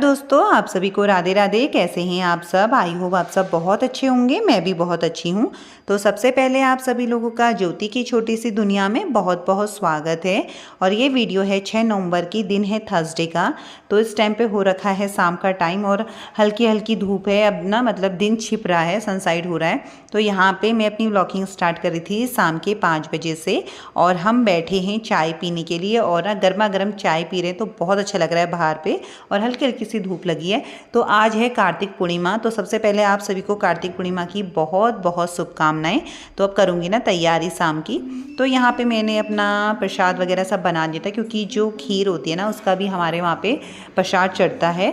Hello दोस्तों, आप सभी को राधे राधे। कैसे हैं आप सब? आई होप आप सब बहुत अच्छे होंगे। मैं भी बहुत अच्छी हूँ। तो सबसे पहले आप सभी लोगों का ज्योति की छोटी सी दुनिया में बहुत बहुत स्वागत है। और ये वीडियो है 6 नवंबर की, दिन है थर्सडे का। तो इस टाइम पे हो रखा है शाम का टाइम और हल्की हल्की धूप है। अब ना मतलब दिन छिप रहा है, सनसाइड हो रहा है। तो यहाँ पे मैं अपनी व्लॉगिंग स्टार्ट कर रही थी शाम के 5 बजे से। और हम बैठे हैं चाय पीने के लिए और ना गर्मा गर्म चाय पी रहे हैं। तो बहुत अच्छा लग रहा है बाहर पे और हल्की हल्की सी धूप लगी है। तो आज है कार्तिक पूर्णिमा। तो सबसे पहले आप सभी को कार्तिक पूर्णिमा की बहुत बहुत शुभकामनाएं। तो अब करूँगी ना तैयारी शाम की। तो यहाँ पे मैंने अपना प्रसाद वगैरह सब बना दिया था, क्योंकि जो खीर होती है ना उसका भी हमारे वहाँ पे प्रसाद चढ़ता है।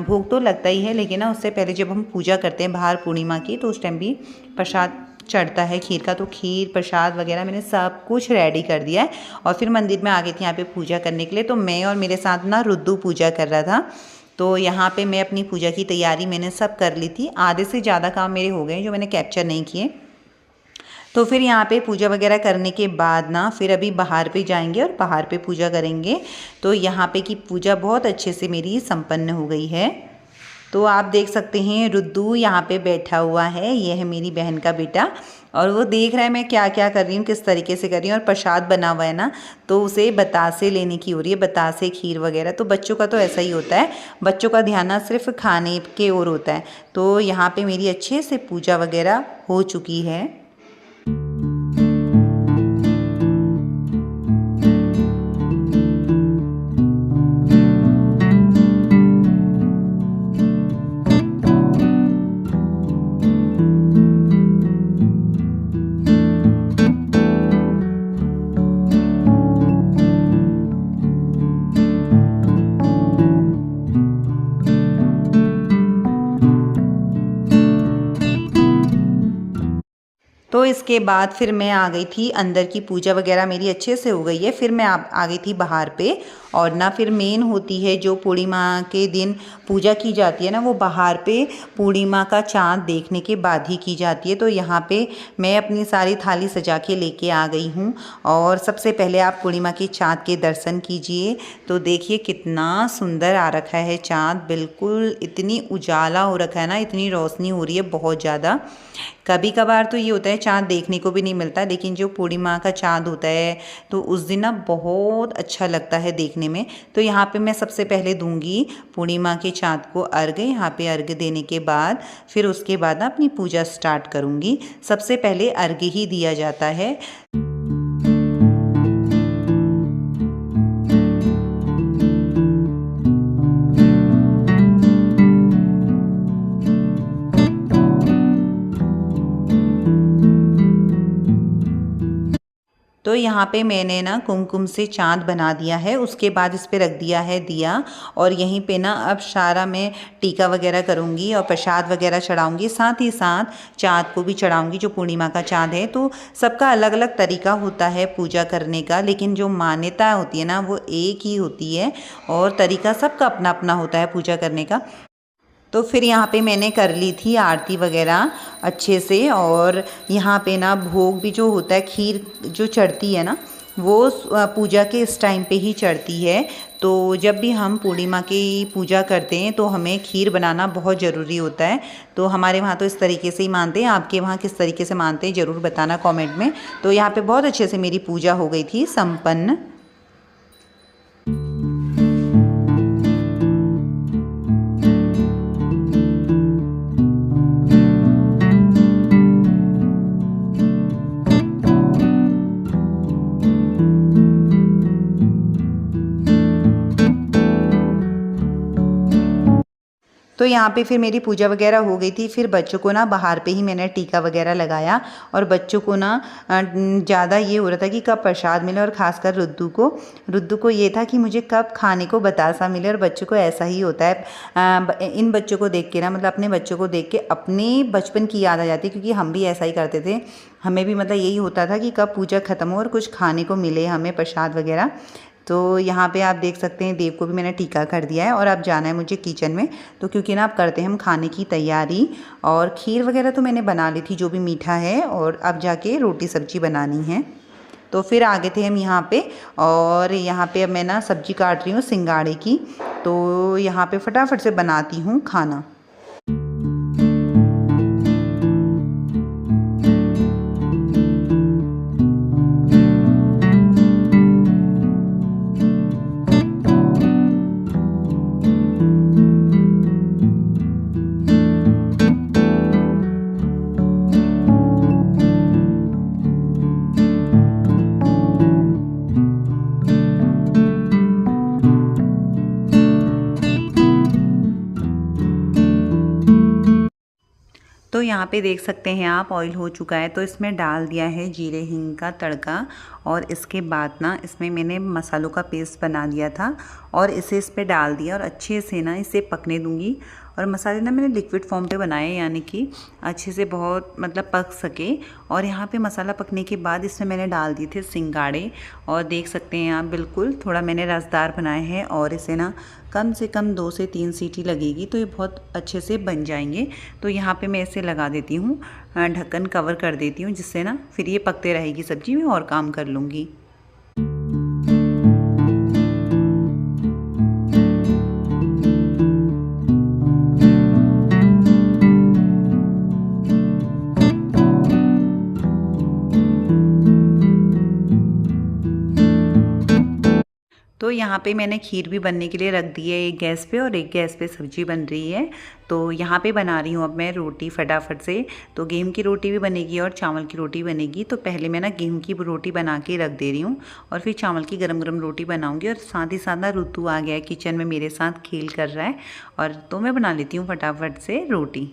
भोग तो लगता ही है, लेकिन ना उससे पहले जब हम पूजा करते हैं बाहर पूर्णिमा की, तो उस टाइम भी प्रसाद चढ़ता है खीर का। तो खीर प्रसाद वगैरह मैंने सब कुछ रेडी कर दिया है और फिर मंदिर में आ गई थी यहाँ पे पूजा करने के लिए। तो मैं और मेरे साथ ना रुद्दू पूजा कर रहा था। तो यहाँ पे मैं अपनी पूजा की तैयारी मैंने सब कर ली थी। आधे से ज़्यादा काम मेरे हो गए जो मैंने कैप्चर नहीं किए। तो फिर यहाँ पे पूजा वगैरह करने के बाद ना फिर अभी बाहर पे जाएंगे और बाहर पे पूजा करेंगे। तो यहाँ पे की पूजा बहुत अच्छे से मेरी संपन्न हो गई है। तो आप देख सकते हैं रुद्दू यहाँ पे बैठा हुआ है। ये है मेरी बहन का बेटा और वो देख रहा है मैं क्या क्या कर रही हूँ, किस तरीके से कर रही हूँ। और प्रसाद बना हुआ है ना, तो उसे बतासे लेने की हो रही है, बतासे खीर वगैरह। तो बच्चों का तो ऐसा ही होता है, बच्चों का ध्यान ना सिर्फ खाने के ओर होता है। तो यहाँ पे मेरी अच्छे से पूजा वगैरह हो चुकी है। तो इसके बाद फिर मैं आ गई थी अंदर की पूजा वगैरह मेरी अच्छे से हो गई है। फिर मैं आ गई थी बाहर पे। और ना फिर मेन होती है जो पूर्णिमा के दिन पूजा की जाती है ना, वो बाहर पे पूर्णिमा का चाँद देखने के बाद ही की जाती है। तो यहाँ पे मैं अपनी सारी थाली सजा के लेके आ गई हूँ। और सबसे पहले आप पूर्णिमा के चाँद के दर्शन कीजिए। तो देखिए कितना सुंदर आ रखा है चाँद, बिल्कुल इतनी उजाला हो रखा है ना, इतनी रोशनी हो रही है बहुत ज़्यादा। कभी कभार तो ये होता है चाँद देखने को भी नहीं मिलता, लेकिन जो पूर्णिमा का चाँद होता है तो उस दिन ना बहुत अच्छा लगता है देखने में। तो यहाँ पे मैं सबसे पहले दूंगी पूर्णिमा के चाँद को अर्घ्य। यहाँ पे अर्घ्य देने के बाद फिर उसके बाद ना अपनी पूजा स्टार्ट करूँगी। सबसे पहले अर्घ्य ही दिया जाता है। तो यहाँ पे मैंने ना कुमकुम से चाँद बना दिया है। उसके बाद इस पे रख दिया है दिया। और यहीं पे ना अब सारा मैं टीका वगैरह करूँगी और प्रसाद वगैरह चढ़ाऊँगी। साथ ही साथ चाँद को भी चढ़ाऊँगी, जो पूर्णिमा का चाँद है। तो सबका अलग अलग तरीका होता है पूजा करने का, लेकिन जो मान्यता होती है ना वो एक ही होती है और तरीका सबका अपना अपना होता है पूजा करने का। तो फिर यहाँ पे मैंने कर ली थी आरती वगैरह अच्छे से। और यहाँ पे ना भोग भी जो होता है, खीर जो चढ़ती है ना, वो पूजा के इस टाइम पे ही चढ़ती है। तो जब भी हम पूर्णिमा की पूजा करते हैं तो हमें खीर बनाना बहुत ज़रूरी होता है। तो हमारे वहाँ तो इस तरीके से ही मानते हैं। आपके वहाँ किस तरीके से मानते हैं ज़रूर बताना कमेंट में। तो यहाँ पे बहुत अच्छे से मेरी पूजा हो गई थी संपन्न। तो यहाँ पे फिर मेरी पूजा वगैरह हो गई थी। फिर बच्चों को ना बाहर पे ही मैंने टीका वगैरह लगाया। और बच्चों को ना ज़्यादा ये हो रहा था कि कब प्रसाद मिले, और ख़ासकर रुद्दू को ये था कि मुझे कब खाने को बतासा मिले। और बच्चों को ऐसा ही होता है, इन बच्चों को देख के ना, मतलब अपने बच्चों को देख के अपने बचपन की याद आ जाती है, क्योंकि हम भी ऐसा ही करते थे। हमें भी मतलब यही होता था कि कब पूजा ख़त्म हो और कुछ खाने को मिले हमें, प्रसाद वगैरह। तो यहाँ पे आप देख सकते हैं देव को भी मैंने टीका कर दिया है। और अब जाना है मुझे किचन में। तो क्योंकि ना अब करते हैं हम खाने की तैयारी। और खीर वगैरह तो मैंने बना ली थी जो भी मीठा है, और अब जाके रोटी सब्जी बनानी है। तो फिर आ गए थे हम यहाँ पे। और यहाँ पे अब मैं ना सब्जी काट रही हूँ सिंगाड़े की। तो यहाँ पे फटाफट से बनाती हूँ खाना। तो यहाँ पे देख सकते हैं आप, ऑयल हो चुका है तो इसमें डाल दिया है जीरे हींग का तड़का। और इसके बाद ना इसमें मैंने मसालों का पेस्ट बना दिया था और इसे इस पे डाल दिया और अच्छे से ना इसे पकने दूंगी। और मसाले ना मैंने लिक्विड फॉर्म पे बनाए, यानी कि अच्छे से बहुत मतलब पक सके। और यहाँ पे मसाला पकने के बाद इसमें मैंने डाल दिए थे सिंगाड़े, और देख सकते हैं आप बिल्कुल थोड़ा मैंने रसदार बनाए हैं। और इसे ना कम से कम 2 से 3 सीटी लगेगी तो ये बहुत अच्छे से बन जाएंगे। तो यहाँ पे मैं इसे लगा देती हूँ, ढक्कन कवर कर देती हूँ, जिससे ना फिर ये पकते रहेगी सब्जी में और काम कर लूँगी। तो यहाँ पे मैंने खीर भी बनने के लिए रख दी है, एक गैस पे और एक गैस पे सब्जी बन रही है। तो यहाँ पे बना रही हूँ अब मैं रोटी फटाफट से। तो गेहूँ की रोटी भी बनेगी और चावल की रोटी बनेगी। तो पहले मैं ना गेहूँ की रोटी बना के रख दे रही हूँ और फिर चावल की गरम गरम रोटी बनाऊँगी। और साथ ही साथ ना ऋतु आ गया है किचन में, मेरे साथ खेल कर रहा है। और तो मैं बना लेती हूँ फटाफट से रोटी।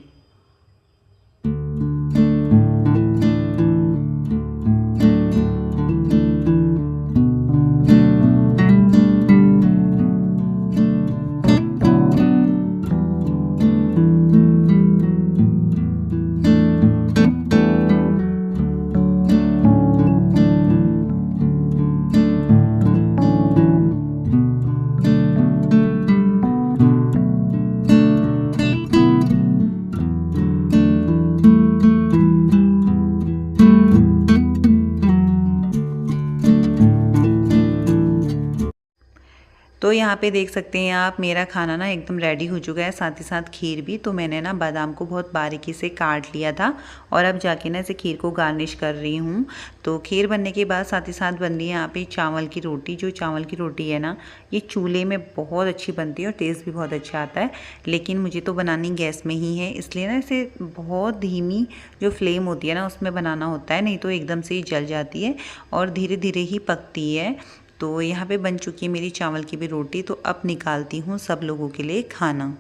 तो यहाँ पे देख सकते हैं आप, मेरा खाना ना एकदम रेडी हो चुका है, साथ ही साथ खीर भी। तो मैंने ना बादाम को बहुत बारीकी से काट लिया था और अब जाके ना इसे खीर को गार्निश कर रही हूँ। तो खीर बनने के बाद साथ ही साथ बन रही है यहाँ पे चावल की रोटी। जो चावल की रोटी है ना, ये चूल्हे में बहुत अच्छी बनती है और टेस्ट भी बहुत अच्छा आता है। लेकिन मुझे तो बनानी गैस में ही है, इसलिए ना इसे बहुत धीमी जो फ्लेम होती है ना उसमें बनाना होता है, नहीं तो एकदम से ही जल जाती है और धीरे धीरे ही पकती है। तो यहाँ पे बन चुकी है मेरी चावल की भी रोटी। तो अब निकालती हूँ सब लोगों के लिए खाना।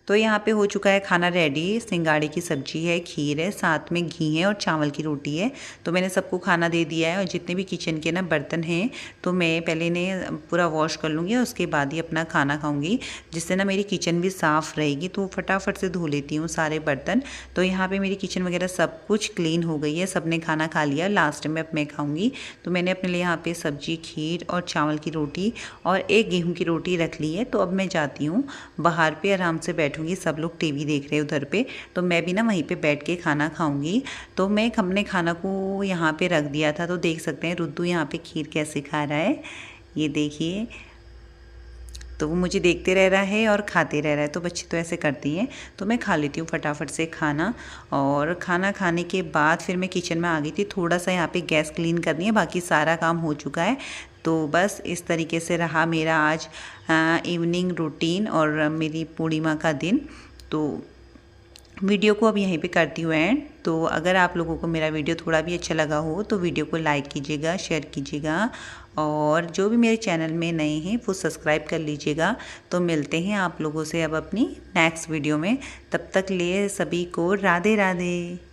तो यहाँ पे हो चुका है खाना रेडी। सिंगाड़े की सब्जी है, खीर है, साथ में घी है और चावल की रोटी है। तो मैंने सबको खाना दे दिया है। और जितने भी किचन के ना बर्तन हैं तो मैं पहले इन्हें पूरा वॉश कर लूँगी और उसके बाद ही अपना खाना खाऊँगी, जिससे ना मेरी किचन भी साफ़ रहेगी। तो फटाफट से धो लेती हूँ सारे बर्तन। तो यहाँ पर मेरी किचन वगैरह सब कुछ क्लीन हो गई है, सब ने खाना खा लिया। लास्ट में अब मैं खाऊँगी। तो मैंने अपने लिए यहाँ पर सब्जी, खीर और चावल की रोटी और एक गेहूँ की रोटी रख ली है। तो अब मैं जाती हूँ बाहर पे, आराम से बैठूँगी। सब लोग टीवी देख रहे हैं उधर पे, तो मैं भी ना वहीं पे बैठ के खाना खाऊंगी। तो मैं हमने खाना को यहाँ पे रख दिया था। तो देख सकते हैं रुद्दू यहाँ पे खीर कैसे खा रहा है, ये देखिए। तो वो मुझे देखते रह रहा है और खाते रह रहा है। तो बच्चे तो ऐसे करती हैं। तो मैं खा लेती हूँ फटाफट से खाना। और खाना खाने के बाद फिर मैं किचन में आ गई थी। थोड़ा सा यहाँ पे गैस क्लीन करनी है, बाकी सारा काम हो चुका है। तो बस इस तरीके से रहा मेरा आज इवनिंग रूटीन और मेरी पूर्णिमा का दिन। तो वीडियो को अब यहीं पे करती हूँ एंड। तो अगर आप लोगों को मेरा वीडियो थोड़ा भी अच्छा लगा हो तो वीडियो को लाइक कीजिएगा, शेयर कीजिएगा, और जो भी मेरे चैनल में नए हैं वो सब्सक्राइब कर लीजिएगा। तो मिलते हैं आप लोगों से अब अपनी नेक्स्ट वीडियो में। तब तक लिए सभी को राधे राधे।